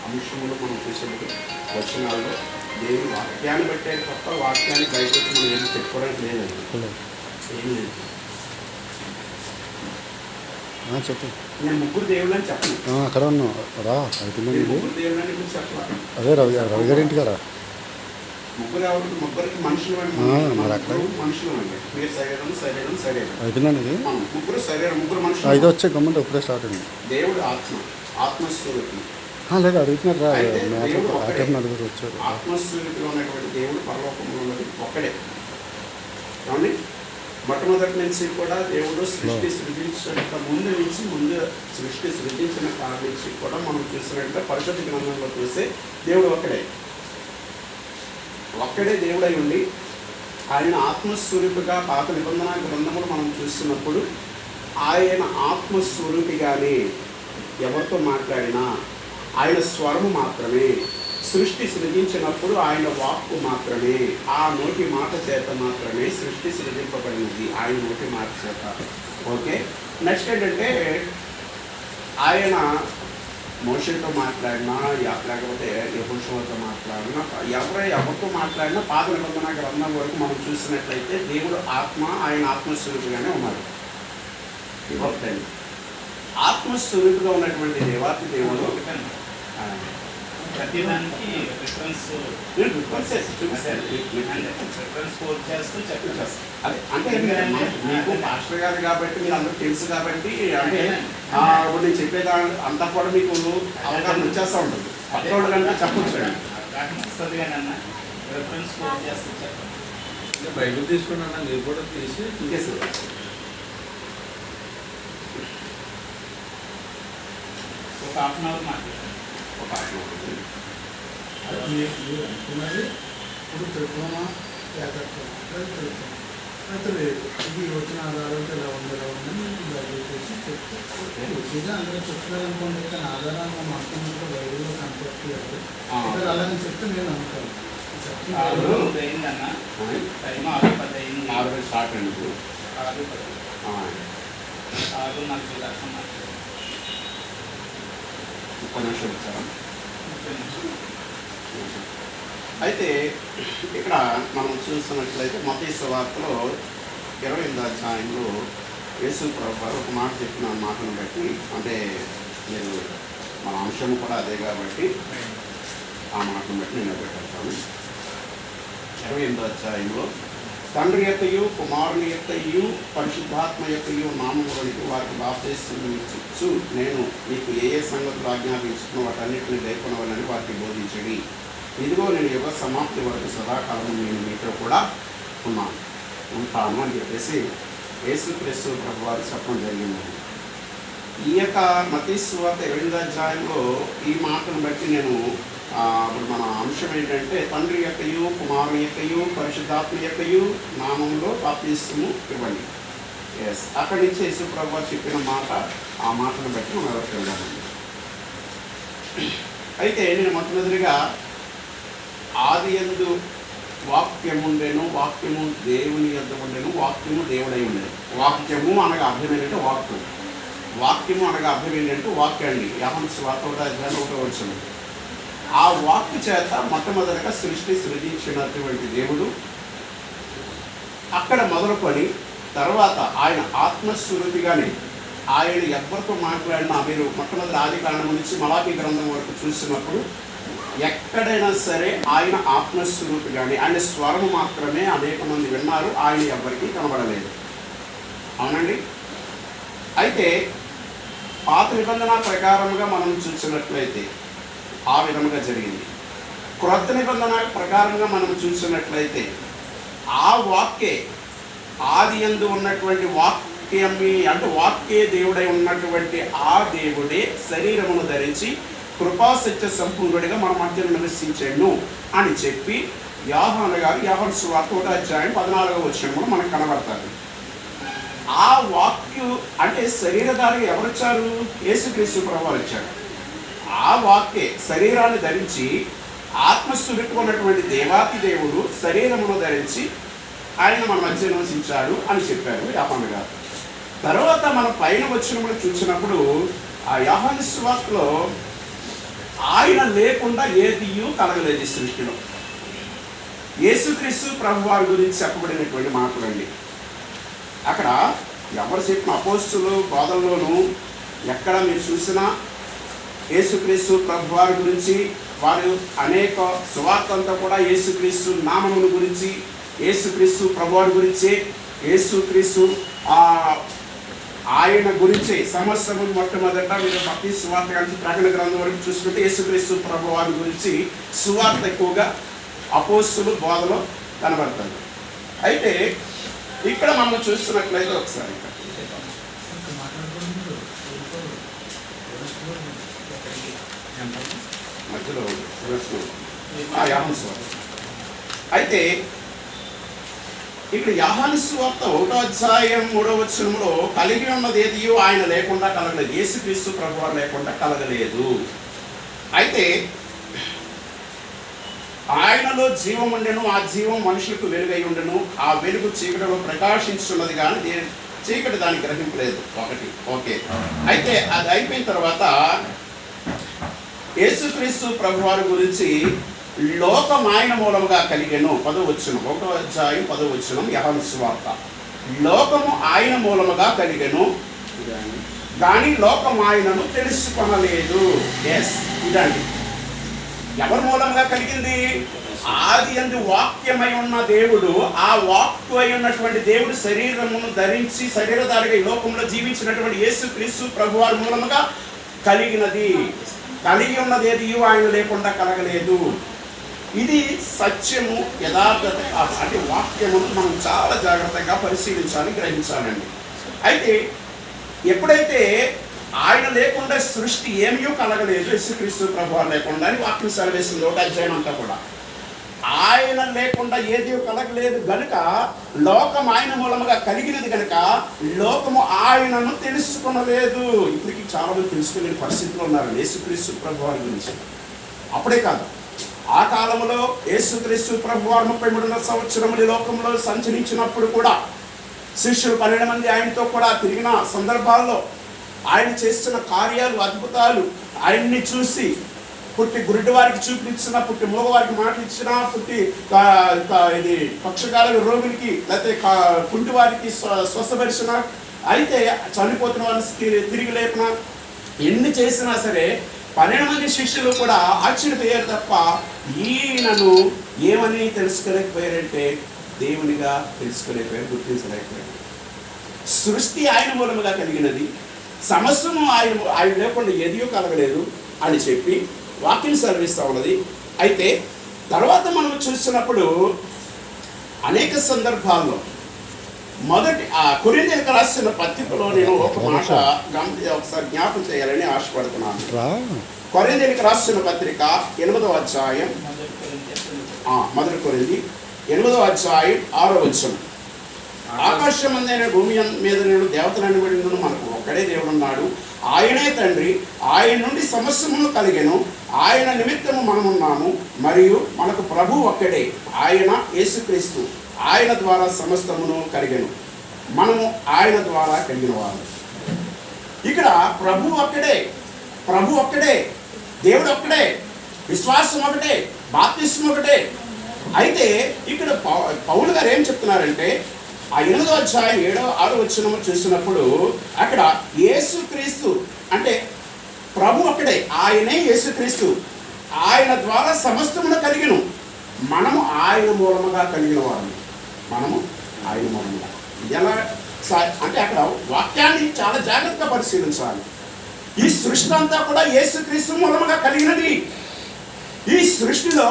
అంశములు మనం చూసేందుకు వచనాల్లో దేవుని వాక్యాన్ని బట్టే తప్ప వాక్యాన్ని బయటకు మనం ఏమి చెప్పుకోవడానికి లేదండి. ఏమి లేదు. చెప్పు. నేను ముగ్గురు దేవుళ్ళు అని చెప్పను. అక్కడ ఉన్నావు రా. ముగ్గురు దేవుళ్ళు అని మీరు చెప్పాలి. అదే రవి గారి ఇంటికి రా. ముగ్గురికి మనుషులు మరి అక్కడ మనుషులు అండి. మీరు శరీరం అయిపోయిందండి. ముగ్గురు శరీరం, ముగ్గురు మనుషులు. ఐదు వచ్చే గమ్మంటే ఇప్పుడే స్టార్ట్ అయింది. దేవుడు ఆత్మస్వరూపి. లేదు అడుగుతున్నారు రా. నలుగురు వచ్చారు. ఆత్మస్వరూపిగా ఉన్నటువంటి దేవుడు పరలోకంలో ఉన్నది ఒక్కడే. కాబట్టి మొట్టమొదటి నుంచి కూడా దేవుడు సృష్టి సృజించక ముందు సృష్టి సృజించిన కాలం నుంచి కూడా మనం చూసినట్టే పరిశుద్ధ గ్రంథంలో చూస్తే దేవుడు ఒక్కడే దేవుడై ఉండి ఆయన ఆత్మస్వరూపిగా పాత నిబంధన గ్రంథములు మనం చూస్తున్నప్పుడు ఆయన ఆత్మస్వరూపిగానే ఎవరితో మాట్లాడినా ఆయన స్వరము మాత్రమే, సృష్టి సృజించినప్పుడు ఆయన వాక్కు మాత్రమే, ఆ నోటి మాట చేత మాత్రమే సృష్టి సృజింపబడినది, ఆయన నోటి మాట చేత. ఓకే, నెక్స్ట్ ఏంటంటే ఆయన మోషేతో మాట్లాడినా లేకపోతే యెహోషువతో మాట్లాడినా ఎవరితో మాట్లాడినా పాత నిబంధన గ్రంథం వరకు మనం చూసినట్లయితే దేవుడు ఆత్మ, ఆయన ఆత్మస్వరూపిగానే ఉన్నారు. ఇవ్వండి, ఆత్మస్వరూపిగా ఉన్నటువంటి దేవాతి దేవుడు అంటే మీకు మాస్టర్ గారు కాబట్టి మీరు అందరూ తెలుసు కాబట్టి అంటే ఇప్పుడు నేను చెప్పేదా అంతా కూడా మీకు అవగాహన వచ్చేస్తూ ఉంటుంది. పక్కవాడు కనుక చెప్పొచ్చు. బైబిల్ తీసుకున్నా మీరు కూడా తీసి ఒక హాఫ్ అన్ అవర్ మాట్లాడారు. ఒక హాఫ్ అన్ అవర్ అనుకున్నది ఇప్పుడు తెలుపుమా అయితే లేదు. ఇది వచ్చిన ఆధారంతో ఇలా ఉందని బైబిల్ చేసి చెప్తే ఇదిగా అందరూ చెప్తారనుకోండి. కానీ ఆధారాన్ని మాట్లాడినప్పుడు బైబిల్లో కనపట్లేదు. అలాగే చెప్తే నేను నమ్ముతాను. స్టార్ట్ అండి. ఒక్క నిమిషం ఇచ్చారా? అయితే ఇక్కడ మనం చూస్తున్నట్లయితే మత్తయి సువార్తలో 28వ అధ్యాయంలో యేసు ప్రభువు ఒక మాట చెప్పిన మాటను బట్టి, అంటే నేను మన అంశం కూడా అదే కాబట్టి ఆ మాటను బట్టి నేను పెట్టాను. 28వ అధ్యాయంలో తండ్రి యొక్కయు కుమారుని యొక్కయు పరిశుద్ధాత్మ యొక్కయు నామములోనికి వారికి బాప్తిస్మము ఇచ్చు నేను మీకు ఏ సంగతులు ఆజ్ఞాపించుకున్న వాటన్నిటిని లేకొనవాలని వారికి బోధించండి. ఇదిగో నేను యుగ సమాప్తి వరకు సదాకాలం నేను మీతో కూడా ఉంటాను అని చెప్పేసి యేసుక్రీస్తు ప్రభు వారు చెప్పడం జరిగింది. ఈ యొక్క మత్తయి సువార్త 28వ అధ్యాయంలో ఈ మాటను బట్టి నేను ఇప్పుడు మన అంశం ఏంటంటే తండ్రి యొక్కయు కుమారుని యొక్కయు పరిశుద్ధాత్మ యొక్కయు నామంలో బాప్తిస్మము ఇవ్వండి. ఎస్, అక్కడి నుంచి యేసు ప్రభువు చెప్పిన మాట, ఆ మాటను బట్టి మనం ఎవరికి వెళ్ళామండి. అయితే నేను మొట్టమొదటిగా ఆది యందు వాక్యము ఉండేను, వాక్యము దేవుని యొద్ద ఉండేను, వాక్యము దేవుడై ఉండేది. వాక్యము అనగా అర్థం ఏంటంటే వాక్యము అనగా అర్థం ఏంటంటే వాక్యం అండి. యోహాను సువార్త 1వ అధ్యాయం 1వ వచనం. ఆ వాక్కు చేత మొట్టమొదటిగా సృష్టి సృజించినటువంటి దేవుడు అక్కడ మొదలుకొని తర్వాత ఆయన ఆత్మస్వరూపిగానే ఆయన ఎవరితో మాట్లాడినా మీరు మొట్టమొదటి ఆది కాండం నుంచి మలాఖీ గ్రంథం వరకు చూసినప్పుడు ఎక్కడైనా సరే ఆయన ఆత్మస్వరూపిగానే, ఆయన స్వరం మాత్రమే అనేక మంది విన్నారు, ఆయన ఎవరికి కనబడలేదు. అవునండి. అయితే పాత నిబంధన ప్రకారంగా మనం చూసినట్లయితే ఆ విధముగా జరిగింది. క్రొత్త నిబంధన ప్రకారంగా మనం చూసినట్లయితే ఆ వాక్యే ఆది యందు ఉన్నటువంటి వాక్యమే, అంటే వాక్యే దేవుడై ఉన్నటువంటి ఆ దేవుడే శరీరమును ధరించి కృపాసత్య సంపూర్ణుడిగా మన మధ్యలో నివసించాడు అని చెప్పి యోహాను గారు యోహాను సువార్త 1వ అధ్యాయం 14వ వచనంలో మనకు కనబడతారు. ఆ వాక్యు అంటే శరీరధారి ఎవరొచ్చారు? యేసుక్రీస్తు ప్రభువు వచ్చాడు. ఆ వాక్యే శరీరాన్ని ధరించి ఆత్మస్వరూపమైనటువంటి దేవాతి దేవుడు శరీరమును ధరించి ఆయన మన మధ్య నివసించాడు అని చెప్పారు యోహాను గారు. తర్వాత మనం పైన వచనములు చూసినప్పుడు ఆ యోహాను సువార్తలో ఆయన లేకుండా ఏదియూ కలగలేదు ఈ సృష్టిలో. యేసుక్రీస్తు ప్రభువారి గురించి చెప్పబడినటువంటి మాటలండి. అక్కడ ఎవరు చెప్పిన అపోస్తులు బోధనలోనూ ఎక్కడ మీరు చూసినా యేసుక్రీస్తు ప్రభువారి గురించి వారు అనేక సువార్తలతో కూడా యేసుక్రీస్తు నామమును గురించి, యేసుక్రీస్తు ప్రభువారి గురించి, యేసుక్రీస్తు ఆయన గురించి సమస్తము మొట్టమొదట మీరు భక్తి సువార్త కలిసి ప్రకటన గ్రంథం వరకు చూసుకుంటే యేసుక్రీస్తు ప్రభువారి గురించి సువార్త ఎక్కువగా అపోస్తులు బోధలో కనబడుతుంది. అయితే ఇక్కడ మనం చూస్తున్నట్లయితే ఒకసారి మధ్యలో యోహాను సువార్త. అయితే ఇక్కడ యోహాను సువార్త 1వ అధ్యాయం 3వ వచనంలో కలిగి ఉన్నది ఏదియో ఆయన లేకుండా కలగలేదు, యేసుక్రీస్తు ప్రభువారు లేకుండా కలగలేదు. అయితే ఆయనలో జీవం ఉండెను, ఆ జీవం మనుషులకు వెలుగై ఉండెను, ఆ వెలుగు చీకటిలో ప్రకాశించున్నది కానీ చీకటి దాన్ని గ్రహింపలేదు. ఒకటి ఓకే. అయితే అది అయిపోయిన తర్వాత యేసుక్రీస్తు ప్రభువారి గురించి లోకం ఆయన మూలముగా కలిగెను 10వ వచనం, 1వ అధ్యాయం 10వ వచనం యోహాను సువార్త. లోకము ఆయన మూలముగా కలిగెను కానీ లోకం ఆయనను తెలుసుకొనలేదు. ఎస్, ఇదండి ఎవరి మూలంగా కలిగింది? ఆది యందు వాక్యమై ఉన్న దేవుడు, ఆ వాక్కు అయి ఉన్నటువంటి దేవుడు శరీరమును ధరించి శరీరధారిగా ఈ లోకంలో జీవించినటువంటి యేసుక్రీస్తు ప్రభువారి మూలముగా కలిగినది. కలిగి ఉన్నది ఏది ఆయన లేకుండా కలగలేదు. ఇది సత్యము, యథార్థత. అంటే వాక్యమును మనం చాలా జాగ్రత్తగా పరిశీలించాలి, గ్రహించాలండి. అయితే ఎప్పుడైతే ఆయన లేకుండా సృష్టి ఏమీ కలగలేదు, యేసుక్రీస్తు ప్రభువారు లేకుండా అని వాక్యం సెలవేస్తుంది 1వ అధ్యాయం అంతా కూడా. ఆయన లేకుండా ఏది కలగలేదు గనుక లోకం ఆయన మూలముగా కలిగినది కనుక లోకము ఆయనను తెలుసుకొనలేదు. ఇప్పటికీ చాలా మంది తెలుసుకునే పరిస్థితిలో ఉన్నారు యేసుక్రీస్తు ప్రభువారి గురించి. అప్పుడే కాదు, ఆ కాలంలో యేసుక్రీస్తు ప్రభువారు 33 సంవత్సరములు లోకంలో సంచరించినప్పుడు కూడా శిష్యులు 12 మంది ఆయనతో కూడా తిరిగిన సందర్భాల్లో ఆయన చేస్తున్న కార్యాలు, అద్భుతాలు ఆయన్ని చూసి పుట్టి గురుడి వారికి చూపించిన, పుట్టి మూగవారికి మాటలు ఇచ్చిన, పుట్టి ఇది పక్షకాల రోగులకి లేకపోతే కుంటి వారికి స్వస్థపరిచిన, అయితే చనిపోతున్న వారిని తిరిగి లేపిన, ఎన్ని చేసినా సరే 12 మంది శిష్యులు కూడా ఆశ్చర్యపోయారు తప్ప ఈయనను ఏమని తెలుసుకోలేకపోయారంటే దేవునిగా తెలుసుకోలేకపోయారు, గుర్తించలేకపోయారు. సృష్టి ఆయన మూలముగా కలిగినది, సమస్యను ఆయన లేకుండా ఎదియో కలగలేదు అని చెప్పి వాక్యం సెలవిస్తూ ఉన్నది. అయితే తర్వాత మనం చూసినప్పుడు అనేక సందర్భాల్లో మొదటి కొరింథీయులకు రాసిన పత్రికలో నేను ఒక మాట ఒకసారి జ్ఞాపకం చేయాలని ఆశపడుతున్నాను. కొరింథీయులకు రాసిన పత్రిక 8వ అధ్యాయం, మొదటి కొరింథీ 8వ అధ్యాయం 6వ వచనం. ఆకాశం అందైన భూమి మీద నేను దేవతలను వెళ్ళినను మనకు ఒక్కడే దేవుడు ఉన్నాడు, ఆయనే తండ్రి, ఆయన నుండి సమస్తమును కలిగెను, ఆయన నిమిత్తము మనమున్నాము, మరియు మనకు ప్రభు ఒక్కడే, ఆయన యేసుక్రీస్తు, ఆయన ద్వారా సమస్తమును కలిగెను, మనము ఆయన ద్వారా కలిగిన వారు. ఇక్కడ ప్రభు ఒక్కడే, ప్రభు ఒక్కడే, దేవుడు ఒక్కడే, విశ్వాసం ఒకటే, బాప్తిస్మం ఒకటే. అయితే ఇక్కడ పౌలు గారు ఏం చెప్తున్నారంటే 8వ అధ్యాయం 7-6 వచనము చూసినప్పుడు అక్కడ యేసుక్రీస్తు అంటే ప్రభు ఒక్కడే, ఆయనే యేసుక్రీస్తు, ఆయన ద్వారా సమస్తమును కలిగిను, మనము ఆయన మూలముగా కలిగిన వారు, మనము ఆయన మూలముగా. ఎలా అంటే అక్కడ వాక్యాన్ని చాలా జాగ్రత్తగా పరిశీలించాలి. ఈ సృష్టి అంతా కూడా యేసుక్రీస్తు మూలముగా కలిగినది. ఈ సృష్టిలో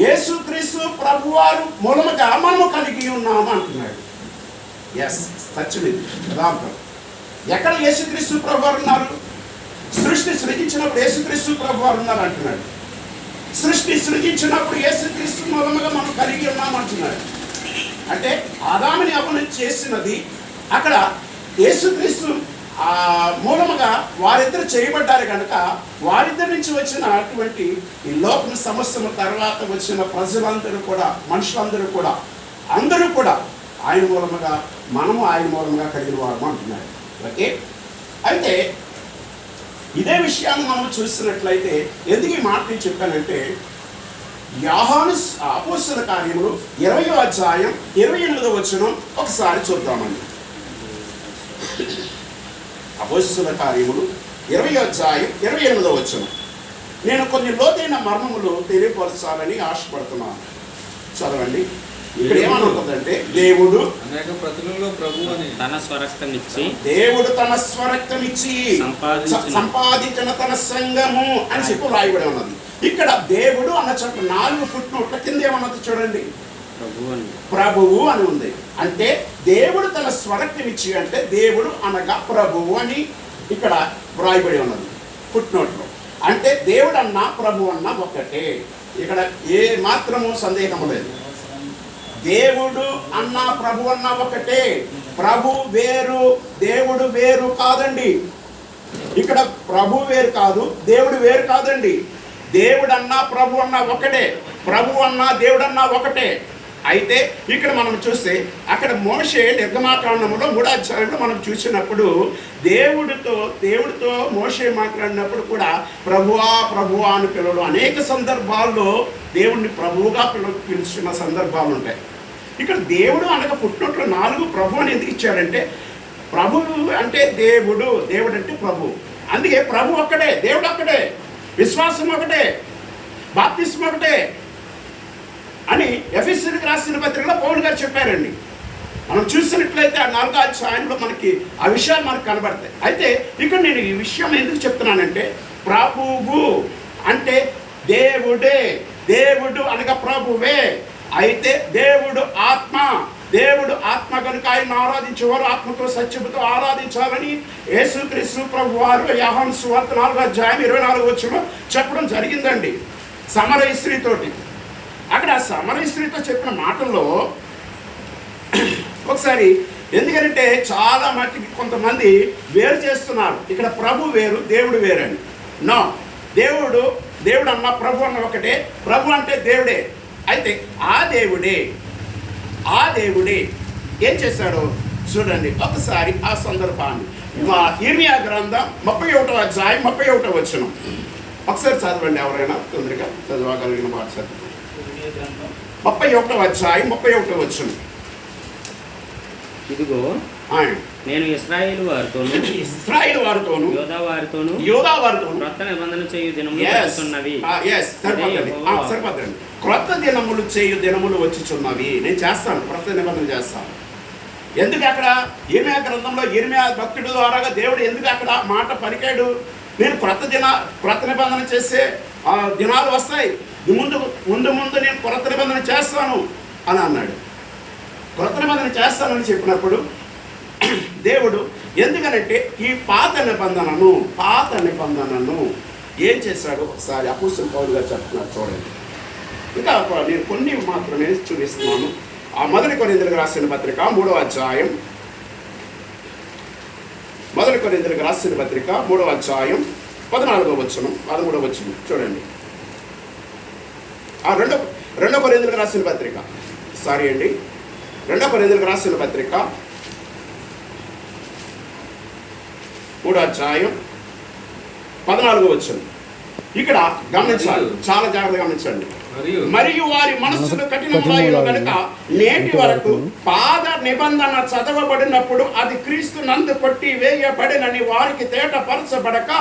యేసుక్రీస్తు ప్రభువారు మూలముగా మనము కలిగి ఉన్నాము అంటున్నాడు. ఎస్, సత్యం ఇది, యథార్థం. ఎక్కడ యేసుక్రీస్తు ప్రభువారు ఉన్నారు? సృష్టి సృజించినప్పుడు యేసుక్రీస్తు ప్రభువారు ఉన్నారు అంటున్నాడు. సృష్టి సృజించినప్పుడు యేసుక్రీస్తు మూలముగా మనం కలిగి ఉన్నాం అంటున్నాడు. అంటే ఆదాముని అవ్వను చేసినది అక్కడ యేసుక్రీస్తు మూలముగా వారిద్దరు చేయబడ్డారు కనుక వారిద్దరి నుంచి వచ్చిన అటువంటి ఈ లోకం సమస్యల తర్వాత వచ్చిన ప్రజలందరూ కూడా, మనుషులందరూ కూడా, అందరూ కూడా ఆయన మూలముగా, మనము ఆయన మూలముగా కలిగిన వారు అంటున్నాడు. ఓకే. అయితే ఇదే విషయాన్ని మనం చూసినట్లయితే ఎందుకు ఈ మాట నేను చెప్పానంటే యోహాను అపోస్తల కార్యములు 20వ అధ్యాయం 28వ వచనం ఒకసారి చూద్దామండి. అపోస్తల కార్యములు 20వ అధ్యాయం 28వ వచనం. నేను కొన్ని లోతైన మర్మములు తెలియపరచాలని ఆశపడుతున్నాను. చదవండి. ఇక్కడ ఏమనుకుందంటే దేవుడు అనేక ప్రతులలో ప్రభు అని తన స్వరక్తమిచ్చి దేవుడు తన స్వరక్తమిచ్చి సంపాదించిన తన సంఘము అని చెప్పి రాయబడి ఉన్నది. ఇక్కడ దేవుడు అన్న చోట 4 ఫుట్నోట్ల కింద ఏమన్నది చూడండి, ప్రభువు అని ఉంది. అంటే దేవుడు తన స్వరక్తమిచ్చి అంటే దేవుడు అనగా ప్రభువు అని ఇక్కడ రాయబడి ఉన్నది ఫుట్నోట్లో. అంటే దేవుడు అన్న ప్రభు అన్న ఒకటే, ఇక్కడ ఏ మాత్రము సందేహము లేదు. దేవుడు అన్న ప్రభు అన్న ఒకటే. ప్రభు వేరు దేవుడు వేరు కాదండి. ఇక్కడ ప్రభు వేరు కాదు, దేవుడు వేరు కాదండి. దేవుడు అన్నా ప్రభు అన్నా ఒకటే, ప్రభు అన్నా దేవుడు అన్నా ఒకటే. అయితే ఇక్కడ మనం చూస్తే అక్కడ మోషే నిర్గమాకాండములో 3వ అధ్యాయంలో మనం చూసినప్పుడు దేవుడితో మోషే మాట్లాడినప్పుడు కూడా ప్రభువా ప్రభువా అని పిలవడం అనేక సందర్భాల్లో దేవుడిని ప్రభువుగా పిలుచున్న సందర్భాలు ఉంటాయి. ఇక్కడ దేవుడు అనగా పుట్టినట్లు 4 ప్రభు అని ఎందుకు ఇచ్చాడంటే ప్రభువు అంటే దేవుడు, దేవుడు అంటే ప్రభు. అందుకే ప్రభు ఒక్కడే, దేవుడు ఒక్కడే, విశ్వాసం ఒకటే, బాప్తిస్మం ఒకటే అని ఎఫెసీయులకు రాసిన పత్రికలో పౌలు గారు చెప్పారండి. మనం చూసినట్లయితే ఆ 4వ అధ్యాయంలో మనకి ఆ విషయాలు మనకు కనబడతాయి. అయితే ఇక్కడ నేను ఈ విషయం ఎందుకు చెప్తున్నానంటే ప్రభువు అంటే దేవుడే, దేవుడు అనగా ప్రభువే. అయితే దేవుడు ఆత్మ, దేవుడు ఆత్మ కనుక ఆయన ఆరాధించేవారు ఆత్మతో సత్యముతో ఆరాధించాలని యేసుక్రీస్తు ప్రభు వారు యోహాను సువార్త 4వ అధ్యాయం 24వ వచనంలో చెప్పడం జరిగిందండి సమరయ స్త్రీతోటి. అక్కడ సమరయ స్త్రీతో చెప్పిన మాటల్లో ఒకసారి ఎందుకంటే చాలా మట్టికి కొంతమంది వేరు చేస్తున్నారు. ఇక్కడ ప్రభు వేరు దేవుడు వేరని. నో, దేవుడు అన్న ప్రభు అన్న ఒకటే, ప్రభు అంటే దేవుడే. అయితే ఆ దేవుడే ఏం చేశాడో చూడండి ఒకసారి ఆ సందర్భాన్ని. ఇర్మియా గ్రంథం 31వ అధ్యాయం 31వ వచనం ఒకసారి చదవండి. ఎవరైనా తొందరగా చదవగలిగిన మాట చదువు. 31వ అధ్యాయం 31వ వచనం. ఇదిగో నేను ఇశ్రాయేలు వారితోను యోధా వారితోను క్రొత్త నిబంధన చేయు దినములు వచ్చుచున్నవి. సరిపోతండి. క్రొత్త దినములు చేయు దినములు వచ్చుచున్నవి. నేను చేస్తాను, క్రొత్త నిబంధన చేస్తాను. ఎందుకు అక్కడ ఇర్మియా గ్రంథంలో ఇర్మియా భక్తుడి ద్వారాగా దేవుడు ఎందుకు అక్కడ మాట పలికాడు? నేను క్రొత్త నిబంధన చేసే దినాలు వస్తాయి, ముందు నేను క్రొత్త నిబంధన చేస్తాను అని అన్నాడు. క్రొత్త నిబంధన చేస్తానని చెప్పినప్పుడు దేవుడు ఎందుకనంటే ఈ పాత నిబంధనను ఏం చేశాడు ఒకసారి అపోస్తలుడు పౌలు గారు చెప్తున్నారు చూడండి. ఇంకా నేను కొన్ని మాత్రమే చూపిస్తున్నాను. ఆ 1 కొరింథీయులకు రాసిన పత్రిక 3వ అధ్యాయం 1 కొరింథీయులకు రాసిన పత్రిక 3వ అధ్యాయం 14వ వచనం 13వ వచనం చూడండి. ఆ 2 కొరింథీయులకు రాసిన పత్రిక 2 కొరింథీయులకు రాసిన పత్రిక 3వ అధ్యాయం 14వ వచనం. ఇక్కడ గమనించాలి, చాలా జాగ్రత్తగా గమనించండి. మరియు వారి మనస్సులు కఠినములైన కనుక నేటి వరకు పాద నిబంధన చదవబడినప్పుడు అది క్రీస్తు నందు కొట్టి వేయబడినని వారికి తేటపరచబడక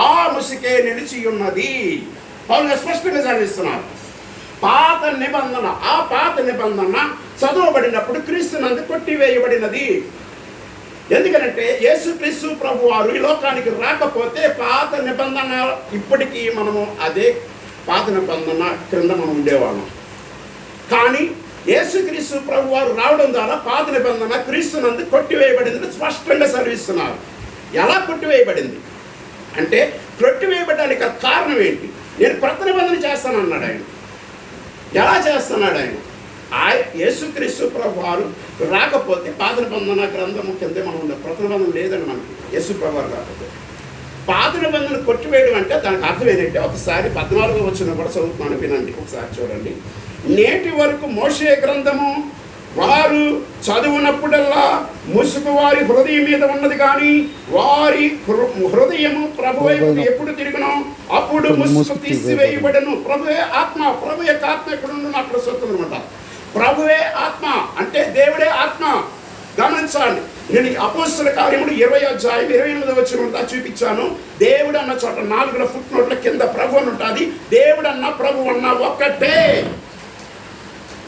ఆ ముసికే నిలిచి ఉన్నది. పౌలు స్పష్టంగా చదివిస్తున్నారు. ఆ పాత నిబంధన చదవబడినప్పుడు క్రీస్తు నందు కొట్టి వేయబడినది. ఎందుకంటే యేసుక్రీస్తు ప్రభు వారు ఈ లోకానికి రాకపోతే పాత నిబంధన ఇప్పటికీ మనము అదే పాత నిబంధన క్రింద మనం ఉండేవాళ్ళం. కానీ యేసుక్రీస్తు ప్రభు వారు రావడం ద్వారా పాత నిబంధన క్రీస్తునందు కొట్టివేయబడిందని స్పష్టంగా సెలవిస్తున్నారు. ఎలా కొట్టివేయబడింది అంటే కొట్టివేయబడడానికి కారణం ఏంటి? నేను క్రొత్త నిబంధన చేస్తానన్నాడు ఆయన. ఎలా చేస్తున్నాడు ఆయన? యేసుక్రీస్తు ప్రభు వారు రాకపోతే పాత నిబంధన గ్రంథము కిందే మనం ఉండే క్రొత్త నిబంధన లేదని మనకి యేసు ప్రభు వారు రాకపోతే పాత నిబంధన కొట్టివేయడం అంటే దానికి అర్థం ఏంటంటే ఒకసారి 14వ వచనం కూడా చదువుతున్నాను, వినండి ఒకసారి చూడండి. నేటి వరకు మోషే గ్రంథము వారు చదువునప్పుడల్లా ముసుగు వారి హృదయం మీద ఉన్నది, కానీ వారి హృదయము ప్రభు వైపు ఎప్పుడు తిరుగునో అప్పుడు ముసుగు తీసివేయబడను. ప్రభువే ఆత్మ, ప్రభు యొక్క ఆత్మ ఎక్కడ ఉందో అక్కడ సొత్తు అనమాట. ప్రభువే ఆత్మ అంటే దేవుడే ఆత్మ. గమనించండి, నేను అపోస్తల కార్యములు 20వ అధ్యాయం 28వ వచనం చూపించాను. దేవుడు అన్న చోట 4 ఫుట్ నోట్ల కింద ప్రభు అని ఉంటుంది. దేవుడు అన్న ప్రభు అన్న ఒక్కటే,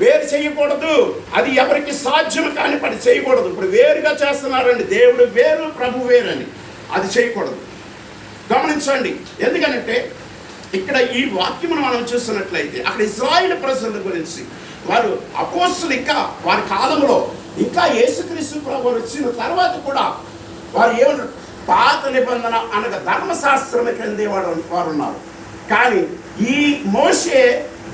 వేరు చేయకూడదు. అది ఎవరికి సాధ్యం కాని పని చేయకూడదు. ఇప్పుడు వేరుగా చేస్తున్నారండి, దేవుడు వేరు ప్రభు వేరని, అది చేయకూడదు. గమనించండి, ఎందుకనంటే ఇక్కడ ఈ వాక్యమును మనం చూస్తున్నట్లయితే అక్కడ ఇశ్రాయేలు ప్రజల గురించి వారు అపోస్తులు ఇంకా వారి కాలంలో ఇంకా యేసుక్రీస్తు ప్రభు వచ్చిన తర్వాత కూడా వారు ఏమన్నారు, పాత నిబంధన అనగా ధర్మశాస్త్రం కిందే వారు ఉన్నారు. కానీ ఈ మోషే,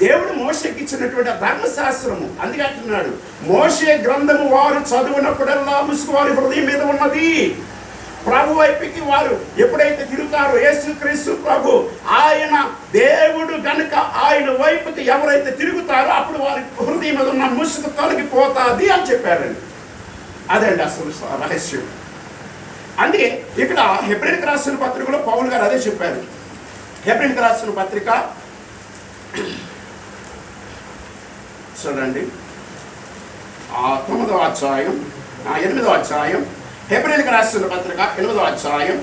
దేవుడు మోషేకి ఇచ్చినటువంటి ధర్మశాస్త్రము, అందుకే అంటున్నాడు మోషే గ్రంథము వారు చదువునప్పుడల్లా ముసుగు వారి హృదయం మీద ఉన్నది. ప్రభు వైపుకి వారు ఎప్పుడైతే తిరుగుతారో యేసుక్రీస్తు ప్రభు ఆయన దేవుడు గనుక ఆయన వైపుకి ఎవరైతే తిరుగుతారో అప్పుడు వారి హృదయం మీద ఉన్న ముసుగు తొలగిపోతుంది అని చెప్పారండి. అదండి అసలు రహస్యం. అందుకే ఇక్కడ హెబ్రీయులకు రాసిన పత్రికలో పౌలు గారు అదే చెప్పారు. హెబ్రీయులకు రాసిన పత్రిక చూడండి, 9వ అధ్యాయం 8వ అధ్యాయం, హెబ్రీయులకు రాసిన పత్రిక 8వ అధ్యాయం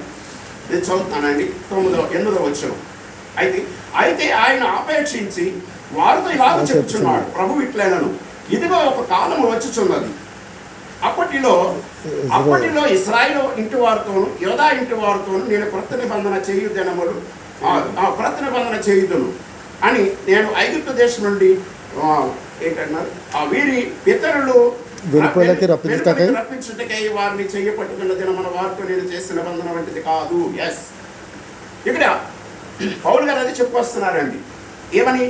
నేను చదువుతానండి. 8వ వచనం. అయితే ఆయన ఆపేక్షించి వారితో ఇలాగ చెప్పుచున్నాడు, ప్రభు ఇట్లైనను ఇదిగో ఒక కాలము వచ్చుచున్నది, అప్పటిలో ఇశ్రాయేలు ఇంటి వారితోను యోధా ఇంటి వారితోను నేను క్రొత్త నిబంధన చేయుదును అని నేను ఐగుప్తు దేశం నుండి ఏంటన్నారు వీరి పితరులు రప్పించుటకై వారిని చెయ్యపట్టుకున్న దినమున వారితో నేను చేసిన నిబంధన వంటిది కాదు. ఎస్, ఇక్కడ పౌలు గారు అది చెప్పుకొస్తున్నారండి. ఏమని?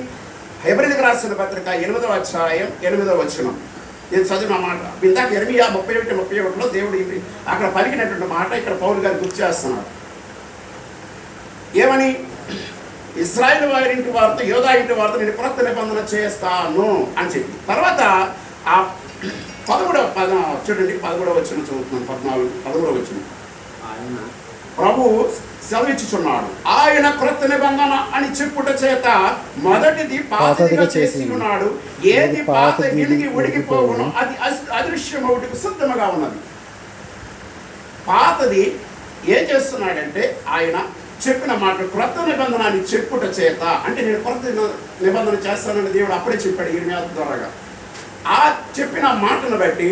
హెబ్రీయులకు రాసిన పత్రిక 8వ అధ్యాయం 8వ వచనం నేను చదివిన మాట. ఇందాక యెరెమీయా 31:31లో దేవుడు అక్కడ పలికినటువంటి మాట ఇక్కడ పౌలు గారు గుర్తు చేస్తున్నారు. ఏమని? ఇశ్రాయేలు వారి ఇంటి వారితో యోధా ఇంటి వారితో నేను క్రొత్త నిబంధన చేస్తాను అని చెప్పి తర్వాత ఆ 11వ వచనం చదువుతున్నాను. 13వ వచనం. ప్రభు సెలవిచ్చుచున్నాడు, ఆయన క్రొత్త నిబంధన అని చెప్పుట చేత మొదటిది పాతదిగా చేసి ఉన్నాడు, ఏది పాత గిలిగి ఉడికిపోవును అది అదృశ్యమవుటకు సిద్ధముగా ఉన్నది. పాతది ఏం చేస్తున్నాడంటే ఆయన చెప్పిన మాట క్రొత్త నిబంధన అని చెప్పుట చేత, అంటే నేను క్రొత్త నిబంధన చేస్తానని దేవుడు అప్పుడే చెప్పాడు ఇర్మీయా ద్వారాగా. ఆ చెప్పిన మాటను బట్టి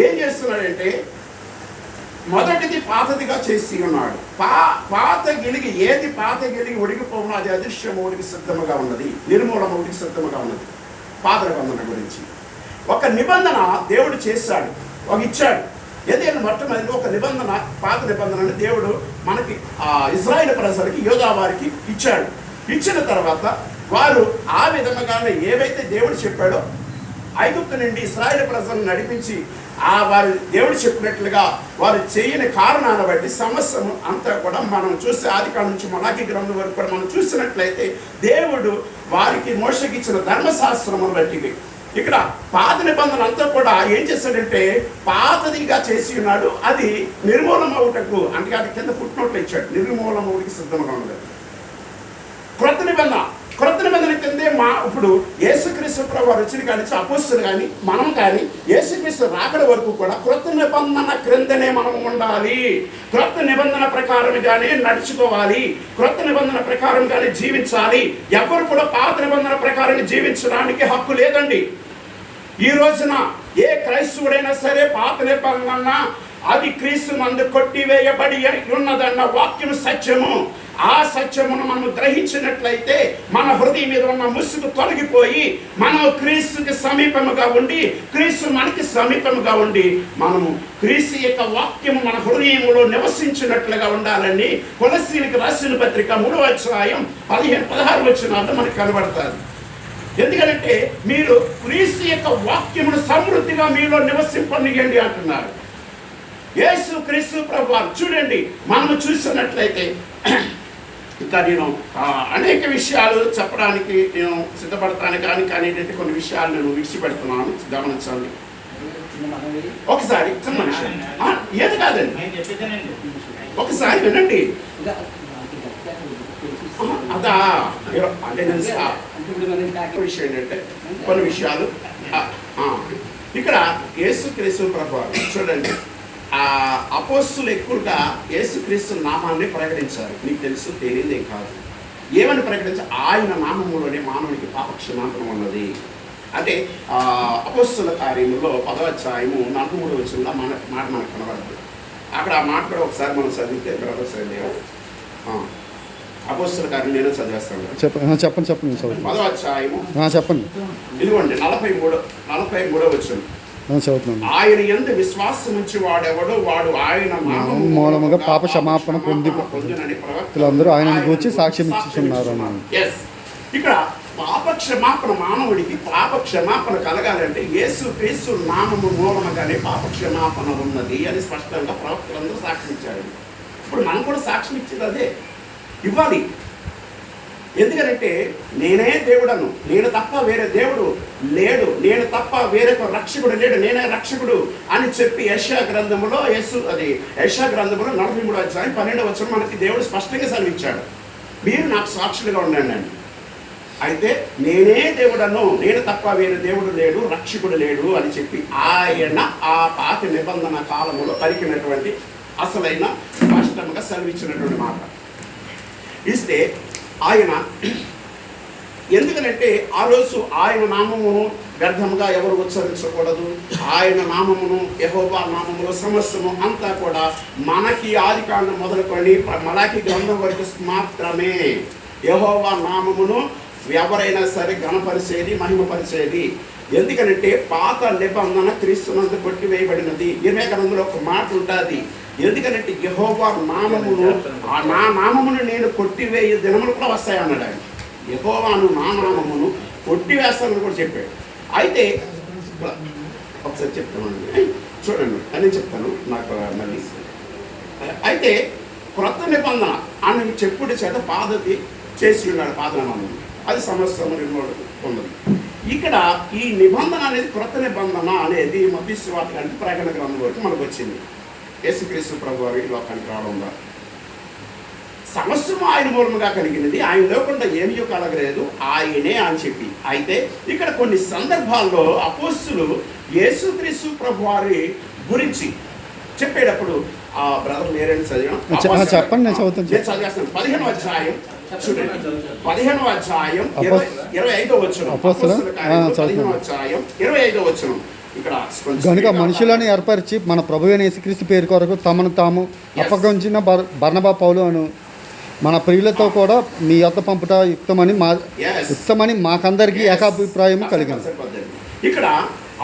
ఏం చేస్తున్నాడంటే మొదటిది పాతదిగా చేసి ఉన్నాడు. పాత గిలిగి ఏది పాత గిలిగి ఉడికిపోవునో అది అదృశ్యమవుడికి సిద్ధముగా ఉన్నది, నిర్మూలమవుడికి సిద్ధముగా ఉన్నది. పాత నిబంధన గురించి ఒక నిబంధన దేవుడు చేశాడు, ఇచ్చాడు. ఏదైనా మొట్టమొదటి ఒక నిబంధన, పాత నిబంధనని దేవుడు మనకి ఇశ్రాయేలు ప్రజలకి యోధా వారికి ఇచ్చాడు. ఇచ్చిన తర్వాత వారు ఆ విధంగానే ఏవైతే దేవుడు చెప్పాడో ఐగుప్తు నుండి ఇశ్రాయేలు ప్రజలను నడిపించి వారు దేవుడు చెప్పినట్లుగా వారు చేయని కారణాలను బట్టి సమస్యను అంతా కూడా మనం చూస్తే ఆదికాండం నుంచి మలాకీ గ్రంథం వరకు కూడా మనం చూసినట్లయితే దేవుడు వారికి మోషేకి ఇచ్చిన ధర్మశాస్త్రమును బట్టి ఇక్కడ పాత నిబంధన అంతా కూడా ఏం చేశాడంటే పాతదిగా చేసి ఉన్నాడు, అది నిర్మూలమవుటకు, అంటే అది కింద ఫుట్ నోట్లు ఇచ్చాడు, నిర్మూలమవుడికి సిద్ధంగా ఉన్నది. క్రొత్త నిబంధన కిందే ఇప్పుడు యేసుక్రీస్తు ప్రభు వచ్చిన కానీ అపోస్తలులు కానీ మనం కానీ యేసుక్రీస్తు రాకడ వరకు కూడా క్రొత్త నిబంధన క్రిందనే మనం ఉండాలి, క్రొత్త నిబంధన ప్రకారంగానే నడుచుకోవాలి, క్రొత్త నిబంధన ప్రకారంగానే జీవించాలి. ఎవరు కూడా పాత నిబంధన ప్రకారంగా జీవించడానికి హక్కు లేదండి. ఈ రోజున ఏ క్రైస్తవుడైనా సరే పాత నిబంధన అది క్రీస్తు నందు కొట్టివేయబడి ఉన్నదన్న వాక్యం సత్యము. ఆ సత్యమును మనం గ్రహించినట్లయితే మన హృదయం మీద ఉన్న ముసుగు తొలగిపోయి మనం క్రీస్తుకి సమీపముగా ఉండి, క్రీస్తు మనకి సమీపముగా ఉండి మనము క్రీస్తు యొక్క వాక్యము మన హృదయంలో నివసించినట్లుగా ఉండాలని కొలస్సీలకు రాసిన పత్రిక 3వ అధ్యాయం 15-16 వచనాల్లో మనకు కనబడతారు. ఎందుకంటే మీరు క్రీస్తు యొక్క వాక్యమును సమృద్ధిగా మీలో నివసింపనియండి అంటున్నారు యేసు క్రీస్తు ప్రభువారు. చూడండి, మనము చూసినట్లయితే ఇంకా నేను అనేక విషయాలు చెప్పడానికి నేను సిద్ధపడతాను, కానీ ఏంటంటే కొన్ని విషయాలు నేను విడిచిపెడుతున్నాను, గమనించాలి. ఒకసారి చిన్న విషయం, ఏది కాదండి, ఒకసారి వినండి. అదా అంటే నేను విషయం ఏంటంటే కొన్ని విషయాలు ఇక్కడ యేసుక్రీస్తు ప్రభువు చూడండి, అపోస్తులు ఎక్కువగా యేసుక్రీస్తు నామాన్ని ప్రకటించారు. మీకు తెలుసు, తెలియదేం కాదు. ఏమని ప్రకటించారు? ఆయన నామములోనే మానవునికి పాపక్షమాపణ ఉన్నది. అంటే అపోస్తుల కార్యములో 10వ అధ్యాయము 43వ వచనంలో మాట మనకు కనబడుతుంది. అక్కడ ఆ మాట కూడా ఒకసారి మనం చదివితే బ్రదర్స్ అండి. అపోస్తుల కార్యం నేను చదివేస్తాను. చెప్పండి 10వ అధ్యాయము చెప్పండి. ఇదిగోండి 43వ వచనం. ఆయన యందు విశ్వాసం ఉంచి వాడెవడో వాడు ఆయన మూలముగా పాప క్షమాపణ పొందినని ప్రవక్తలందరూ ఆయనను గూర్చి సాక్ష్యం ఇచ్చుచున్నారు. ఇక్కడ పాప క్షమాపణ, మానవుడికి పాప క్షమాపణ కలగాలంటే యేసుక్రీస్తు నామము మూలముగానే పాప క్షమాపణ ఉన్నది అని స్పష్టంగా ప్రవక్తలందరూ సాక్ష్యం ఇచ్చారు. ఇప్పుడు మనం కూడా సాక్ష్యం ఇచ్చేది అదే, ఇవ్వాలి. ఎందుకంటే నేనే దేవుడను, నేను తప్ప వేరే దేవుడు లేడు, నేను తప్ప వేరొక రక్షకుడు లేడు, నేనే రక్షకుడు అని చెప్పి యెషయా గ్రంథములో 43వ అధ్యాయం 12వ వచనం మనకి దేవుడు స్పష్టంగా సెలవిచ్చాడు, మీరు నాకు సాక్షులుగా ఉండండి అని. అయితే నేనే దేవుడను, నేను తప్ప వేరే దేవుడు లేడు, రక్షకుడు లేడు అని చెప్పి ఆయన ఆ పాత నిబంధన కాలములో పలికినటువంటి అసలైన స్పష్టంగా సెలవిచ్చినటువంటి మాట ఇస్తే ఆయన, ఎందుకనంటే ఆ రోజు ఆయన నామమును వ్యర్థముగా ఎవరు ఉచ్చరించకూడదు. ఆయన నామమును, యెహోవా నామములో సమస్తము అంతా కూడా మనకి ఆదికాండం మొదలుకొని మలాకి గ్రంథం వరకు మాత్రమే యెహోవా నామమును ఎవరైనా సరే ఘనపరిచేది, మహిమపరిచేది. ఎందుకనంటే పాత నిబంధన క్రీస్తునందు కొట్టివేయబడినది. ఇర్మీయా గ్రంథంలో ఒక మాట ఉంటుంది, ఎందుకంటే యెహోవా నామమును, నా నామమును నేను కొట్టివేయ దినములు కూడా వస్తాయి అన్నాడు ఆయన. యెహోవాను నా నామమును కొట్టివేస్తానని కూడా చెప్పాడు. అయితే ఒకసారి చెప్తానండి, చూడండి అని చెప్తాను నాకు మళ్ళీ. అయితే క్రొత్త నిబంధన అని చెప్పుడు చేత పాదది చేసి ఉన్నాడు, పాత నామమును, అది సమస్యము ఉన్నది. ఇక్కడ ఈ నిబంధన అనేది, క్రొత్త నిబంధన అనేది మత్తయి సువార్త అంటే ప్రకటన గ్రంథం వరకు మనకు వచ్చింది. యేసుక్రీస్తు ప్రభు వారి లోకానికి రావడంగా సమస్యము ఆయన మూలముగా కలిగినది, ఆయన లేకుండా ఏమీ కలగలేదు, ఆయనే అని చెప్పి. అయితే ఇక్కడ కొన్ని సందర్భాల్లో అపోస్తులు యేసుక్రీస్తు ప్రభు వారి గురించి చెప్పేటప్పుడు ఆ బ్రదర్ లేరని చదివాను, చెప్పండి, నేను చదువుతాను. 15వ అధ్యాయం చూడండి, 15వ అధ్యాయం 25వ వచనం. 15వ అధ్యాయం 25వ వచనం. కనుక మనుషులను ఏర్పరిచి మన ప్రభువైన యేసుక్రీస్తు పేరు కొరకు తమను తాము అప్పగించిన బర్నబా పౌలు అను మన ప్రియులతో కూడా మీ యొద్ద పంపుట యుక్తమని మాకందరికీ ఏకాభిప్రాయం కలిగింది. ఇక్కడ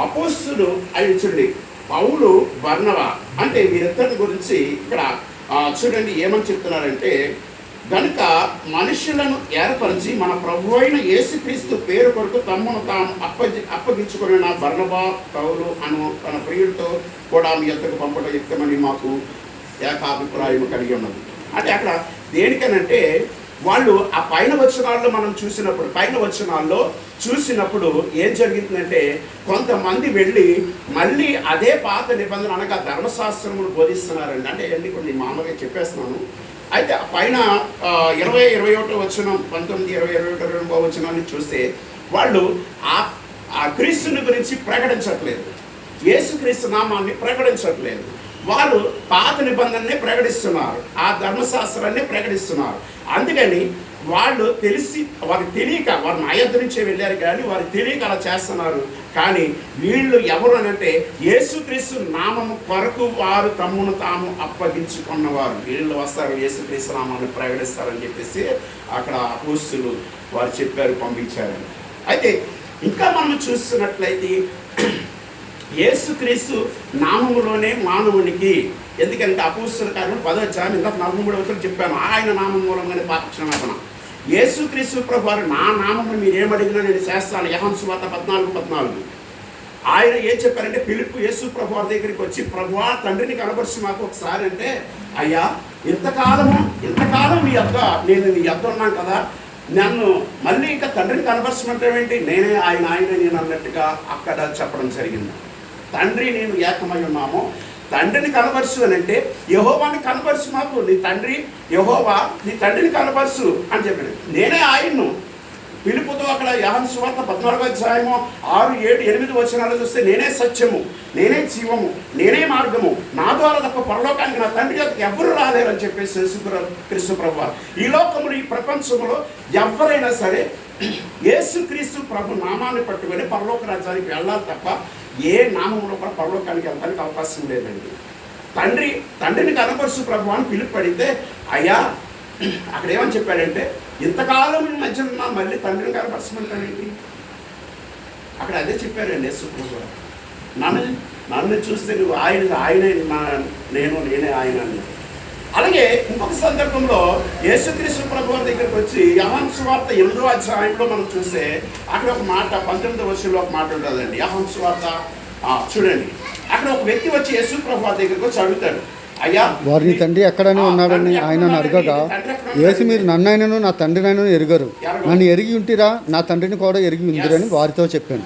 అపోస్తులు అయి చూడండి, పౌలు, బర్నబా అంటే వీరిద్దరి గురించి ఇక్కడ చూడండి ఏమని చెప్తున్నారంటే, కనుక మనుషులను ఏర్పరిచి మన ప్రభు అయిన యేసుక్రీస్తు పేరు కొరకు తమను తాము అప్పగించుకున్న బర్నబా, పౌలు అను తన ప్రియుడితో కూడా మీ యొద్దకు పంపడం యుక్తమని మాకు ఏకాభిప్రాయం కలిగి ఉన్నది. అంటే అక్కడ దేనికనంటే వాళ్ళు ఆ పైన వచనాల్లో మనం చూసినప్పుడు ఏం జరిగిందంటే, కొంతమంది వెళ్ళి మళ్ళీ అదే పాత నిబంధన అనగా ధర్మశాస్త్రములు బోధిస్తున్నారండి. అంటే అన్ని కొన్ని మామూలుగా చెప్పేస్తున్నాను. అయితే పైన 20-21 వచనం, 19-20-21 వచనాన్ని చూస్తే వాళ్ళు ఆ క్రీస్తుని గురించి ప్రకటించట్లేదు, యేసుక్రీస్తు నామాన్ని ప్రకటించట్లేదు. వారు పాత నిబంధనని ప్రకటిస్తున్నారు, ఆ ధర్మశాస్త్రాన్ని ప్రకటిస్తున్నారు. అందుకని వాళ్ళు వారికి తెలియక, వారు నా యొద్ద నుంచే వెళ్ళారు కానీ వారికి తెలియక అలా చేస్తున్నారు. కానీ వీళ్ళు ఎవరు అనంటే యేసుక్రీస్తు నామము కొరకు వారు తమ్మును తాము అప్పగించుకున్నవారు. వీళ్ళు వస్తారు, యేసుక్రీస్తు నామాన్ని ప్రకటిస్తారని చెప్పేసి అక్కడ అపోస్తులు వారు చెప్పారు, పంపించారు. అయితే ఇంకా మనం చూస్తున్నట్లయితే యేసుక్రీస్తు నామములోనే మానవునికి, ఎందుకంటే అపోస్తుల కార్యం 10వ అధ్యాయం 43వ వచనం చెప్పాను, ఆయన నామం మూలంగానే పాపక్షమాపణ. యేసుక్రీస్తు ప్రభు వారు నా నామము మీరు ఏమడిగినా నేను చేస్తాను, యోహాను సువార్త 14:14. ఆయన ఏం చెప్పారంటే ఫిలిప్పు యేసు ప్రభు వారి దగ్గరికి వచ్చి, ప్రభువా తండ్రిని కనపరుచు మాకు ఒకసారి అంటే, అయ్యా ఇంతకాలం నీ యొద్ద నేను నీ యొద్ద ఉన్నాను కదా, నన్ను మళ్ళీ ఇంకా తండ్రిని కనపరచమంటావేంటి, నేనే ఆయన నేను అన్నట్టుగా అక్కడ చెప్పడం జరిగింది. తండ్రి నేను ఏకమై ఉన్నాము, తండ్రిని కనపరుచు అని అంటే యెహోవాని కనపరుచు మాకు, నీ తండ్రి యెహోవా నీ తండ్రిని కనపరుచు అని చెప్పాడు. నేనే ఆయన్ను. పిలుపుతో అక్కడ యోహాను సువార్త 14వ అధ్యాయము 6, 7, 8 వచనాలు చూస్తే, నేనే సత్యము, నేనే జీవము, నేనే మార్గము, నా ద్వారా తప్ప పరలోకానికి నా తండ్రి యొద్దకు ఎవ్వరు రాలేరని చెప్పేసి యేసుక్రీస్తు ప్రభువు. ఈ లోకములు ఈ ప్రపంచంలో ఎవరైనా సరే యేసుక్రీస్తు ప్రభు నామాన్ని పట్టుకొని పరలోక రాజ్యానికి వెళ్ళాలి తప్ప ఏ నామంలో కూడా పరలోకానికి వెళ్ళడానికి అవకాశం లేదండి. తండ్రిని కనపరుచు ప్రభు అని పిలుపు పడితే, అయ్యా అక్కడ ఏమని చెప్పాడంటే, ఇంతకాలం మధ్య నా మళ్ళీ తండ్రిని కనపరచమంటానేంటి, అక్కడ అదే చెప్పారండి యేసు ప్రభు. నన్ను చూస్తే నువ్వు ఆయనే నేనే ఆయన అని. అలాగే ఇంకొక సందర్భంలో యేసుక్రీస్తు ప్రభు వారి దగ్గరికి వచ్చి యోహాను సువార్త 8వ అధ్యాయంలో మనం చూస్తే అక్కడ ఒక మాట 19వ వచనంలో ఒక మాట ఉంటుందండి. యోహాను సువార్త చూడండి, అక్కడ ఒక వ్యక్తి వచ్చి యేసు ప్రభు వారి దగ్గరికి వచ్చి అడుగుతాడు, అయ్యా వారిని తండ్రి ఎక్కడనే ఉన్నాడని ఆయన అడగగా, యేసు మీరు నన్నైనను నా తండ్రినైనను ఎరుగరు, నన్ను ఎరిగి ఉంటిరా నా తండ్రిని కూడా ఎరిగి ఉందిరని వారితో చెప్పాను.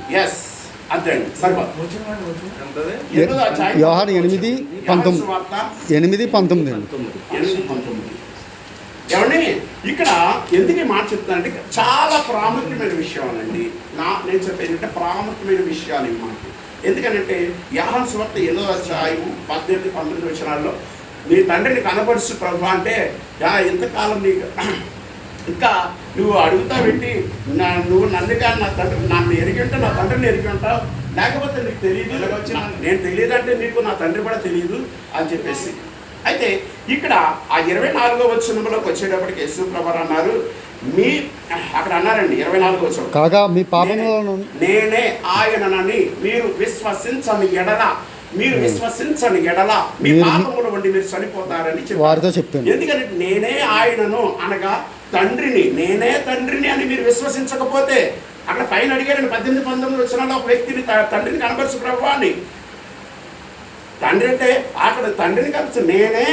యోహాను 8:19. ఏమండి ఇక్కడ ఎందుకు మాట చెప్తానంటే చాలా ప్రాముఖ్యమైన విషయం అండి. నేను చెప్పేది అంటే ప్రాముఖ్యమైన విషయాలు ఇవి మనకి. ఎందుకనంటే యోహాను సువార్త 8వ అధ్యాయం 18, 19 వచనాల్లో నీ తండ్రిని కనపరుచు ప్రభు అంటే, ఇంతకాలం నీకు ఇంకా నువ్వు అడుగుతావేంటి, నువ్వు నన్నుగా నన్ను ఎరిగి ఉంటావు, నా తండ్రిని ఎరిగి ఉంటావు, లేకపోతే నీకు తెలియదు, నేను తెలియదంటే నీకు నా తండ్రి కూడా తెలియదు అని చెప్పేసి. అయితే ఇక్కడ ఆ 24వ వచనంలోకి వచ్చేటప్పటికి యేసు ప్రభు అన్నారు, అక్కడ అన్నారండి 24వ వచనం, కాగా మీ పాపములను నేనే ఆయననని మీరు విశ్వసించని ఎడల మీ పాపముల వంటి మీరు చనిపోతారని వారితో చెప్పాను. ఎందుకంటే నేనే ఆయనను అనగా నేనే తండ్రిని అని మీరు విశ్వసించకపోతే, అక్కడ పైన అడిగారండి 18, 19 వచనాల్లో ఒక వ్యక్తిని తండ్రిని కనపరుచు ప్రభు అని. తండ్రి అంటే అక్కడ తండ్రిని కనపరుచు, నేనే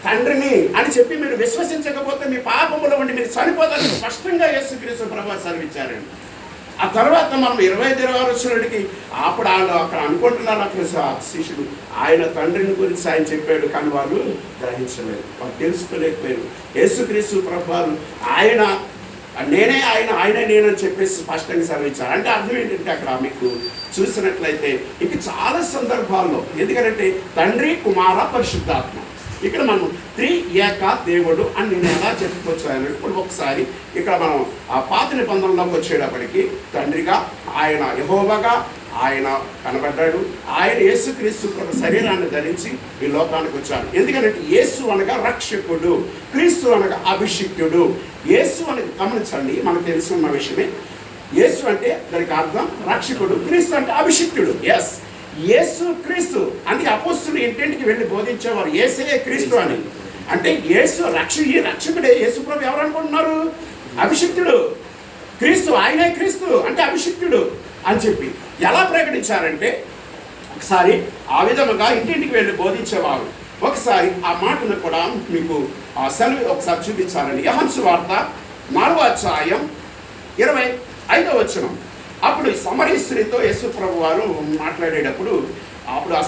తండ్రిని అని చెప్పి మీరు విశ్వసించకపోతే మీ పాపముల వంటి మీరు చనిపోతారని స్పష్టంగా యేసుక్రీస్తు ప్రభు సెలవిచ్చారండి. ఆ తర్వాత మనం 25 వచనానికి అప్పుడు వాళ్ళు అక్కడ అనుకుంటున్నారు, అక్కడ శిష్యుడు ఆయన తండ్రిని గురించి ఆయన చెప్పాడు, కానీ వాళ్ళు గ్రహించలేదు, వాళ్ళు తెలుసుకోలేకపోయారు. యేసుక్రీస్తు ప్రభువారు నేనే ఆయనే నేనని చెప్పేసి స్పష్టంగా సెలవిచ్చారు. అంటే అర్థం ఏంటంటే అక్కడ మీకు చూసినట్లయితే ఇంక చాలా సందర్భాల్లో, ఎందుకంటే తండ్రి, కుమార, పరిశుద్ధాత్మ, ఇక్కడ మనం ఏక దేవుడు అని నేను ఎలా చెప్పుకొచ్చాను. ఇప్పుడు ఒకసారి ఇక్కడ మనం ఆ పాత నిబంధనలోకి వచ్చేటప్పటికి తండ్రిగా ఆయన యెహోవాగా ఆయన కనబడ్డాడు. ఆయన యేసుక్రీస్తు శరీరాన్ని ధరించి ఈ లోకానికి వచ్చాడు. ఎందుకంటే యేసు అనగా రక్షకుడు, క్రీస్తు అనగా అభిషిక్తుడు. యేసు అని గమనించండి, మనకు తెలుసున్న విషయమే. యేసు అంటే దానికి అర్థం రక్షకుడు, క్రీస్తు అంటే అభిషిక్తుడు. యేసు క్రీస్తు. అందుకే అపోస్తులు ఇంటింటికి వెళ్ళి బోధించేవారు యేసే క్రీస్తు అని. అంటే యేసు ఈ రక్షకుడే. యేసు ప్రభు ఎవరు అనుకుంటున్నారు? అభిషిక్తుడు. క్రీస్తు, ఆయనే క్రీస్తు అంటే అభిషిక్తుడు అని చెప్పి ఎలా ప్రకటించారంటే, ఒకసారి ఆ విధముగా ఇంటింటికి వెళ్ళి బోధించేవారు. ఒకసారి ఆ మాటను కూడా మీకు సెలవు ఒకసారి చూపించాలండి. యోహాను సువార్త 4వ అధ్యాయం 25వ వచనం. అప్పుడు సమరీ స్త్రీతో యేసు ప్రభు వారు మాట్లాడేటప్పుడు అప్పుడు ఆ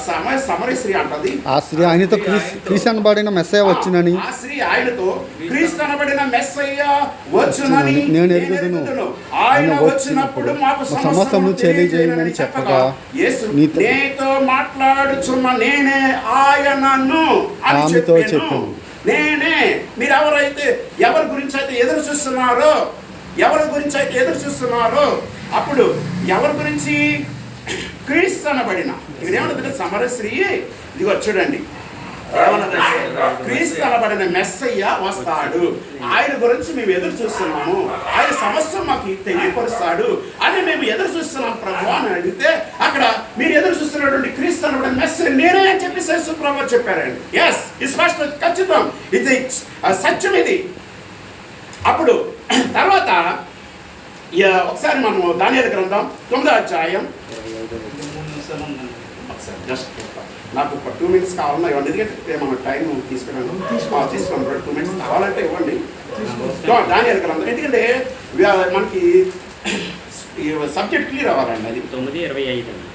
సమరీ స్త్రీ అంటది, ఆ స్త్రీ ఆయనతో క్రీస్తు అనబడిన మెస్సయ్య వచ్చునని, ఆ స్త్రీ ఆయనతో క్రీస్తు అనబడిన మెస్సయ్య వచ్చునని నేను ఎరుగుదును, ఆయన వచ్చినప్పుడు మాకు సమస్తము తెలియజేయమని చెప్పగా, యేసు నీతో మాట్లాడుచున్న నేనే ఆయనను అని చెప్పాను. నేనే. మీరు ఎవరి గురించి అయితే ఎదురు చూస్తున్నారో అప్పుడు ఎవరి గురించి? క్రీస్తు అనబడిన. ఇక్కడ ఏమన్నదంటే సమరస్త్రీ, ఇదిగో చూడండి, క్రీస్తు అనబడిన మెస్సయ్య వస్తాడు, ఆయన గురించి మేము ఎదురు చూస్తున్నాము, ఆయన సమస్య మాకు తెలియపరుస్తాడు అని మేము ఎదురు చూస్తున్నాం ప్రభు అని అడిగితే, అక్కడ మీరు ఎదురు చూస్తున్నటువంటి క్రీస్తు అనబడిన మెస్సయ్య నేనే అని చెప్పి యేసు ప్రభు చెప్పారండి. ఇది స్పష్టం, ఖచ్చితం, ఇది సత్యం. ఇది అప్పుడు తర్వాత ఒకసారి మనము దానియేలు గ్రంథం 9వ అధ్యాయం ఒకసారి జస్ట్ నాకు ఒక 2 minutes కావాలన్నా ఇవ్వండి, ఎందుకంటే మనం టైం తీసుకున్నాను. తీసుకోండి 2 minutes కావాలంటే ఇవ్వండి. దాని ఎరగలం, ఎందుకంటే మనకి సబ్జెక్ట్ క్లియర్ అవ్వాలండి. అది 9:25 చదవండి.